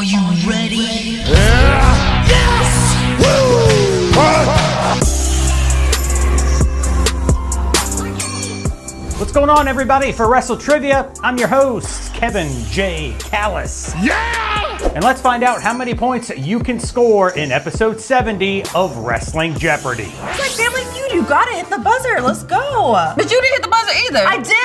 Are you ready? Yes! Woo! What's going on, everybody? For WrestleTrivia, I'm your host, Kevin J. Callis. Yeah! And let's find out how many points you can score in episode 70 of Wrestling Jeopardy. It's like Family Feud. You gotta hit the buzzer. Let's go. But you didn't hit the buzzer either. I did.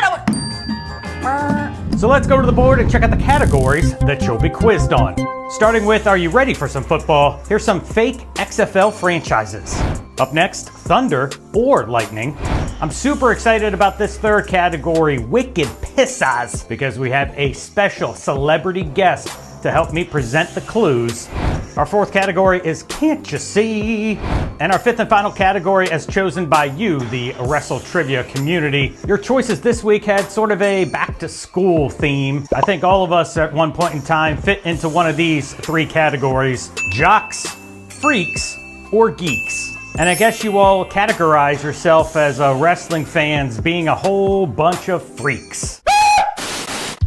So let's go to the board and check out the categories that you'll be quizzed on. Starting with, are you ready for some football? Here's some fake XFL franchises. Up next, Thunder or Lightning. I'm super excited about this third category, Wicked Pissas, because we have a special celebrity guest to help me present the clues. Our fourth category is Can't You See? And our fifth and final category, as chosen by you, the WrestleTrivia community. Your choices this week had sort of a back-to-school theme. I think all of us at one point in time fit into one of these three categories: jocks, freaks, or geeks. And I guess you all categorize yourself as wrestling fans being a whole bunch of freaks.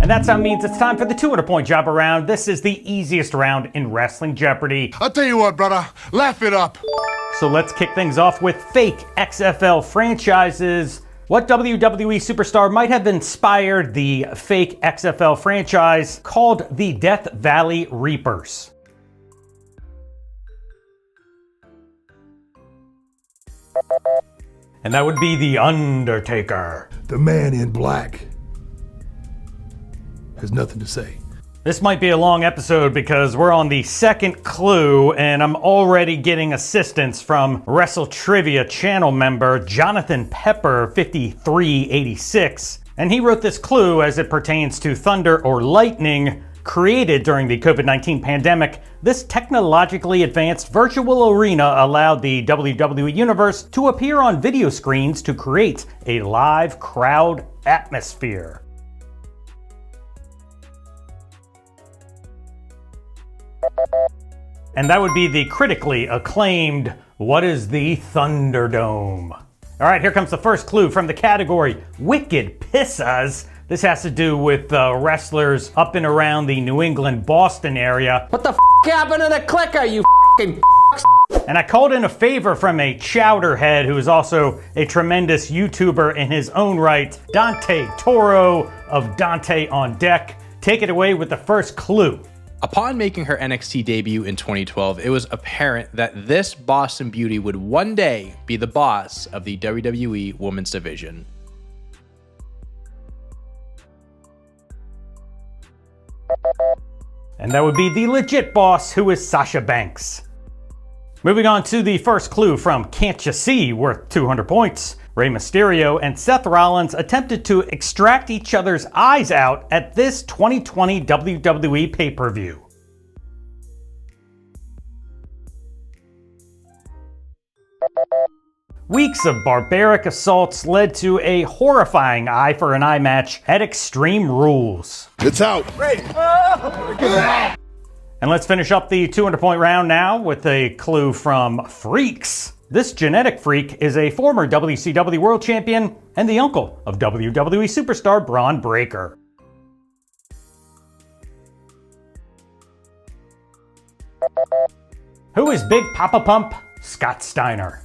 And that sound means it's time for the 200-point job round. This is the easiest round in Wrestling Jeopardy. I'll tell you what, brother, laugh it up. So let's kick things off with fake XFL franchises. What WWE superstar might have inspired the fake XFL franchise called the Death Valley Reapers? And that would be The Undertaker. The man in black has nothing to say. This might be a long episode because we're on the second clue and I'm already getting assistance from WrestleTrivia channel member Jonathan Pepper 5386. And he wrote this clue as it pertains to Thunder or Lightning. Created during the COVID-19 pandemic, this technologically advanced virtual arena allowed the WWE Universe to appear on video screens to create a live crowd atmosphere. And that would be the critically acclaimed, what is the Thunderdome? All right, here comes the first clue from the category, Wicked Pissas. This has to do with wrestlers up and around the New England, Boston area. What the happened to the clicker, you f***ing And I called in a favor from a chowderhead who is also a tremendous YouTuber in his own right, Dante Toro of Dante on Deck. Take it away with the first clue. Upon making her NXT debut in 2012, it was apparent that this Boston beauty would one day be the boss of the WWE Women's Division. And that would be the legit boss, who is Sasha Banks. Moving on to the first clue from Can't You See, worth 200 points. Rey Mysterio and Seth Rollins attempted to extract each other's eyes out at this 2020 WWE pay-per-view. Weeks of barbaric assaults led to a horrifying eye for an eye match at Extreme Rules. It's out. And let's finish up the 200-point round now with a clue from Freaks. This genetic freak is a former WCW World Champion and the uncle of WWE superstar Braun Breaker. Who is Big Papa Pump? Scott Steiner.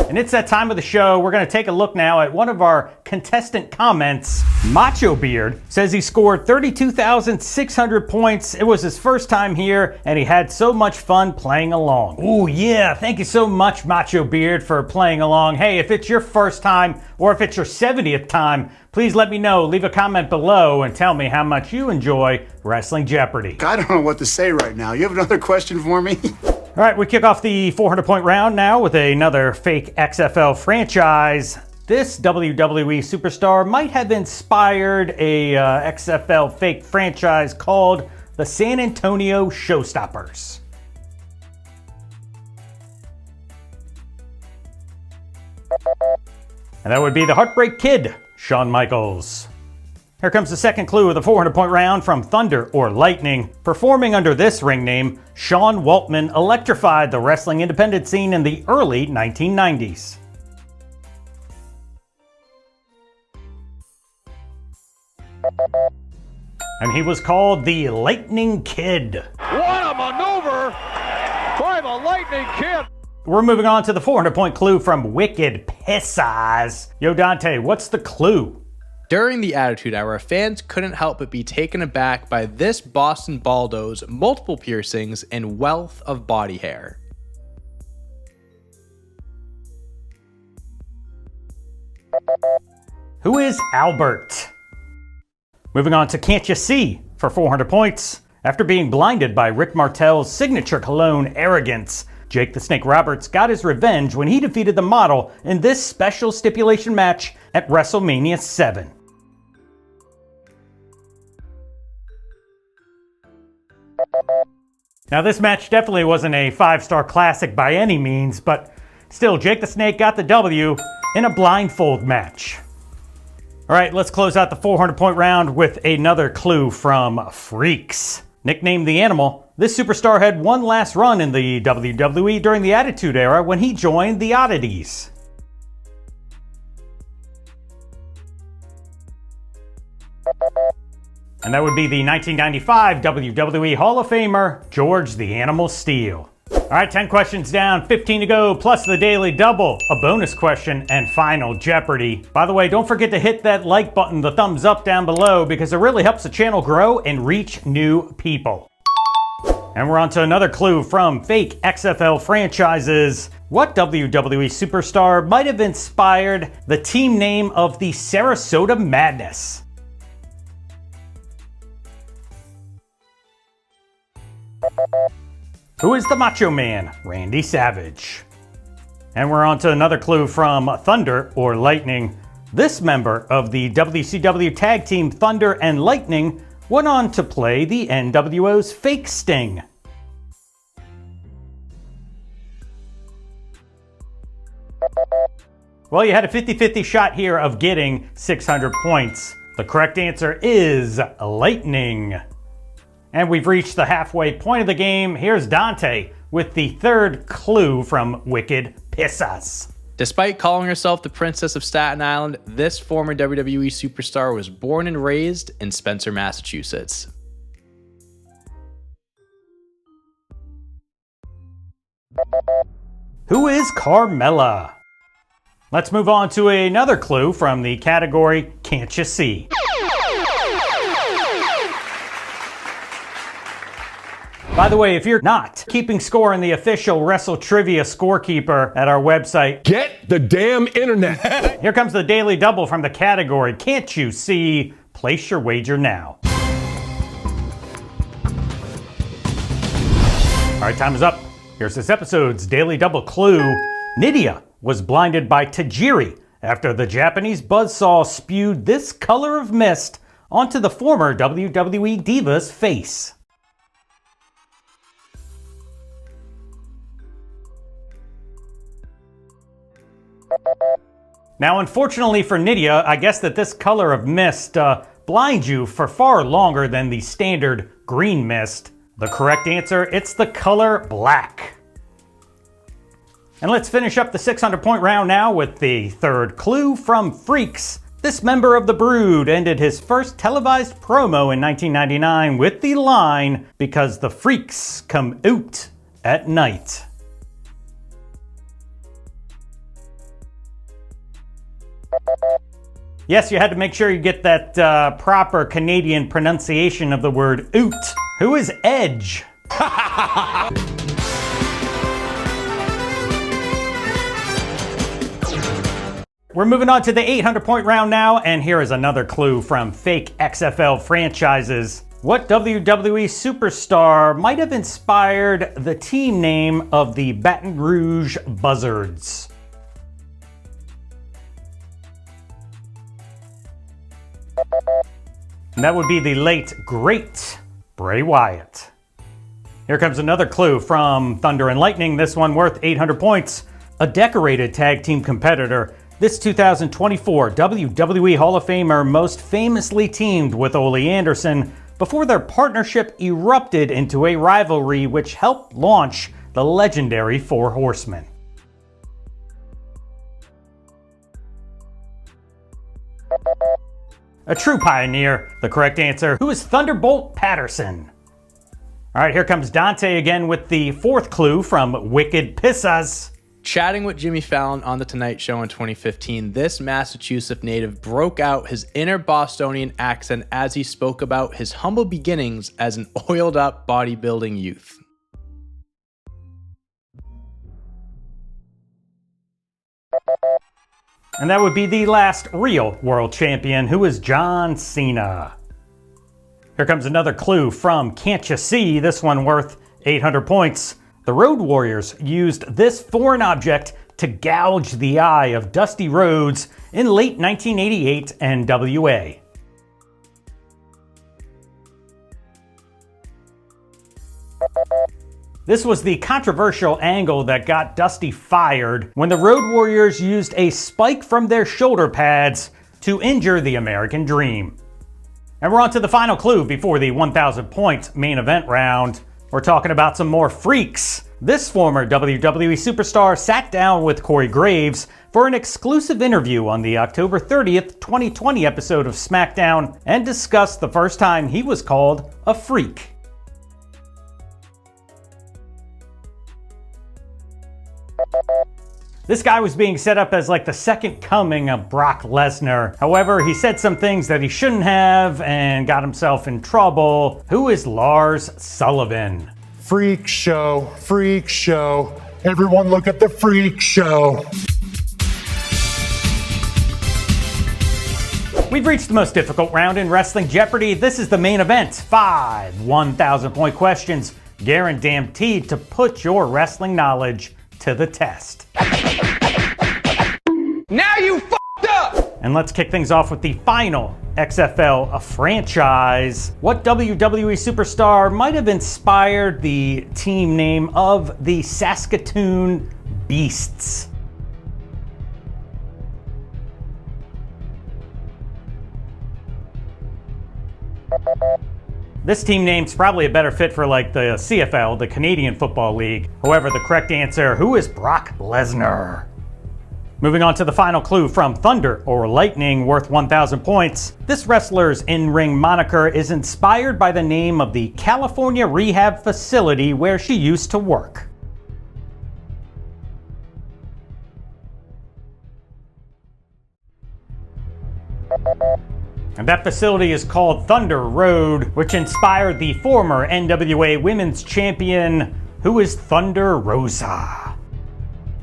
And it's that time of the show. We're going to take a look now at one of our contestant comments. Macho Beard says he scored 32,600 points. It was his first time here, and he had so much fun playing along. Ooh, yeah. Thank you so much, Macho Beard, for playing along. Hey, if it's your first time or if it's your 70th time, please let me know. Leave a comment below and tell me how much you enjoy Wrestling Jeopardy. I don't know what to say right now. You have another question for me? All right, we kick off the 400-point round now with another fake XFL franchise. This WWE superstar might have inspired a XFL fake franchise called the San Antonio Showstoppers. And that would be the Heartbreak Kid, Shawn Michaels. Here comes the second clue of the 400-point round from Thunder or Lightning. Performing under this ring name, Sean Waltman electrified the wrestling independent scene in the early 1990s. and he was called the Lightning Kid. What a maneuver by the Lightning Kid! We're moving on to the 400-point clue from Wicked Piss Eyes. Yo, Dante, what's the clue? During the Attitude Era, fans couldn't help but be taken aback by this Boston Baldo's multiple piercings and wealth of body hair. Who is Albert? Moving on to Can't You See for 400 points. After being blinded by Rick Martel's signature cologne Arrogance, Jake the Snake Roberts got his revenge when he defeated the Model in this special stipulation match at WrestleMania 7. Now this match definitely wasn't a 5-star classic by any means, but still Jake the Snake got the W in a blindfold match. Alright, let's close out the 400-point round with another clue from Freaks. Nicknamed the Animal, this superstar had one last run in the WWE during the Attitude Era when he joined the Oddities. And that would be the 1995 WWE Hall of Famer, George the Animal Steele. Alright, 10 questions down, 15 to go, plus the Daily Double, a bonus question, and final Jeopardy. By the way, don't forget to hit that like button, the thumbs up down below, because it really helps the channel grow and reach new people. And we're on to another clue from Fake XFL Franchises. What WWE superstar might have inspired the team name of the Sarasota Madness? Who is the Macho Man? Randy Savage. And we're on to another clue from Thunder or Lightning. This member of the WCW tag team Thunder and Lightning went on to play the NWO's Fake Sting. Well, you had a 50-50 shot here of getting 600 points. The correct answer is Lightning. And we've reached the halfway point of the game. Here's Dante with the third clue from Wicked Piss Us. Despite calling herself the Princess of Staten Island, this former WWE superstar was born and raised in Spencer, Massachusetts. Who is Carmella? Let's move on to another clue from the category Can't You See? By the way, if you're not keeping score in the official WrestleTrivia scorekeeper at our website, Get the damn internet. here comes the Daily Double from the category Can't You See? Place your wager now. All right, time is up. Here's this episode's Daily Double clue. Nydia was blinded by Tajiri after the Japanese buzzsaw spewed this color of mist onto the former WWE Diva's face. Now, unfortunately for Nydia, I guess that this color of mist blinds you for far longer than the standard green mist. The correct answer, it's the color black. And let's finish up the 600-point round now with the third clue from Freaks. This member of the Brood ended his first televised promo in 1999 with the line, "Because the freaks come out at night." Yes, you had to make sure you get that proper Canadian pronunciation of the word oot. Who is Edge? We're moving on to the 800-point round now, and here is another clue from Fake XFL Franchises. What WWE superstar might have inspired the team name of the Baton Rouge Buzzards? And that would be the late, great Bray Wyatt. Here comes another clue from Thunder and Lightning, this one worth 800 points. A decorated tag team competitor, this 2024 WWE Hall of Famer most famously teamed with Ole Anderson before their partnership erupted into a rivalry which helped launch the legendary Four Horsemen. a true pioneer. The correct answer, who is Thunderbolt Patterson? All right, here comes Dante again with the fourth clue from Wicked Pissas. Chatting with Jimmy Fallon on The Tonight Show in 2015, this Massachusetts native broke out his inner Bostonian accent as he spoke about his humble beginnings as an oiled-up bodybuilding youth. And that would be the last real world champion, who is John Cena. Here comes another clue from Can't You See, this one worth 800 points. The Road Warriors used this foreign object to gouge the eye of Dusty Rhodes in late 1988 NWA. This was the controversial angle that got Dusty fired when the Road Warriors used a spike from their shoulder pads to injure the American Dream. And we're on to the final clue before the 1,000 point main event round. We're talking about some more freaks. This former WWE superstar sat down with Corey Graves for an exclusive interview on the October 30th, 2020 episode of SmackDown and discussed the first time he was called a freak. This guy was being set up as like the second coming of Brock Lesnar. However, he said some things that he shouldn't have and got himself in trouble. Who is Lars Sullivan? Freak show, freak show. Everyone look at the freak show. We've reached the most difficult round in Wrestling Jeopardy. This is the main event. 5 1,000 point questions guaranteed to put your wrestling knowledge to the test. Now you f***ed up! And let's kick things off with the final XFL franchise. What WWE superstar might have inspired the team name of the Saskatoon Beasts? This team name's probably a better fit for like the CFL, the Canadian Football League. However, the correct answer, who is Brock Lesnar? Moving on to the final clue from Thunder or Lightning, worth 1,000 points. This wrestler's in-ring moniker is inspired by the name of the California rehab facility where she used to work. And that facility is called Thunder Road, which inspired the former NWA Women's Champion, who is Thunder Rosa.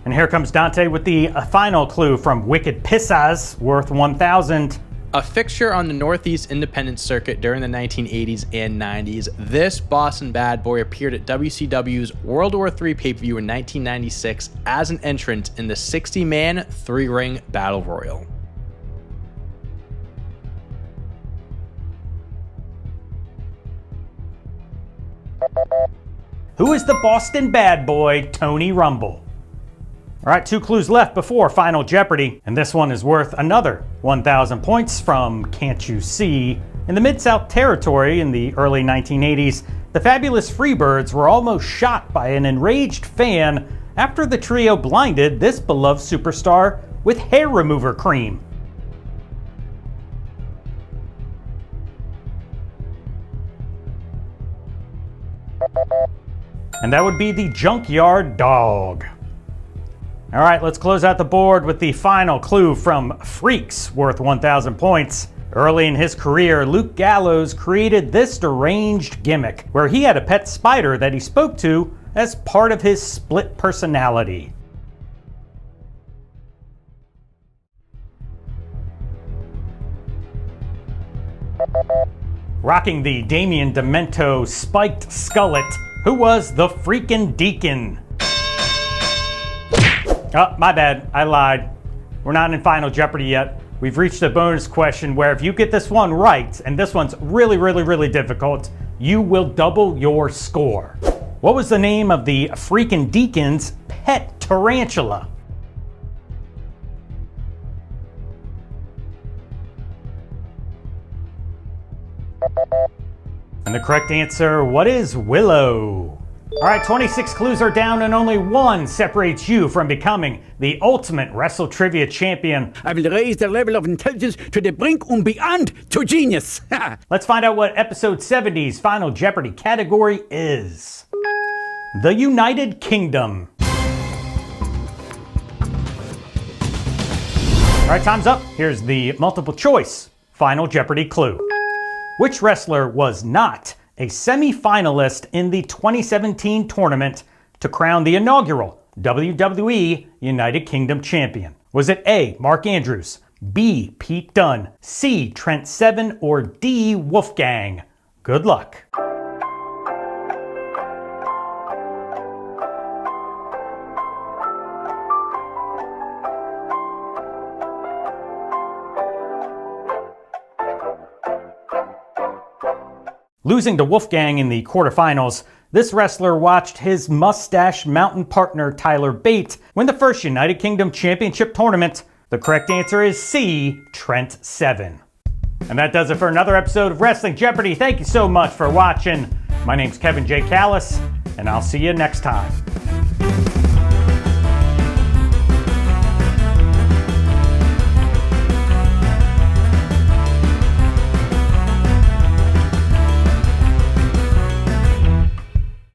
And here comes Dante with the final clue from Wicked Pissas, worth 1,000. A fixture on the Northeast Independent Circuit during the 1980s and 90s, this Boston bad boy appeared at WCW's World War III pay-per-view in 1996 as an entrant in the 60-man 3-ring Battle Royal. Who is the Boston bad boy, Tony Rumble? All right, 2 clues left before Final Jeopardy, and this one is worth another 1,000 points from Can't You See. In the Mid-South Territory in the early 1980s, the Fabulous Freebirds were almost shot by an enraged fan after the trio blinded this beloved superstar with hair remover cream. And that would be the Junkyard Dog. All right, let's close out the board with the final clue from Freaks, worth 1,000 points. Early in his career, Luke Gallows created this deranged gimmick where he had a pet spider that he spoke to as part of his split personality. Rocking the Damien Demento spiked skullet, who was the freaking Deacon. Oh, my bad, I lied. We're not in Final Jeopardy yet. We've reached a bonus question where if you get this one right, and this one's really difficult, you will double your score. What was the name of the freaking Deacon's pet tarantula? And the correct answer, what is Willow? All right, 26 clues are down and only one separates you from becoming the ultimate WrestleTrivia champion. I will raise the level of intelligence to the brink and beyond to genius. Let's find out what episode 70's final Jeopardy category is. The United Kingdom. All right, time's up. Here's the multiple choice final Jeopardy clue. Which wrestler was not a semi-finalist in the 2017 tournament to crown the inaugural WWE United Kingdom champion? Was it A, Mark Andrews, B, Pete Dunne, C, Trent Seven, or D, Wolfgang? Good luck. Losing to Wolfgang in the quarterfinals, this wrestler watched his mustache mountain partner Tyler Bate win the first United Kingdom Championship tournament. The correct answer is C, Trent Seven. And that does it for another episode of Wrestling Jeopardy. Thank you so much for watching. My name's Kevin J. Callis, and I'll see you next time.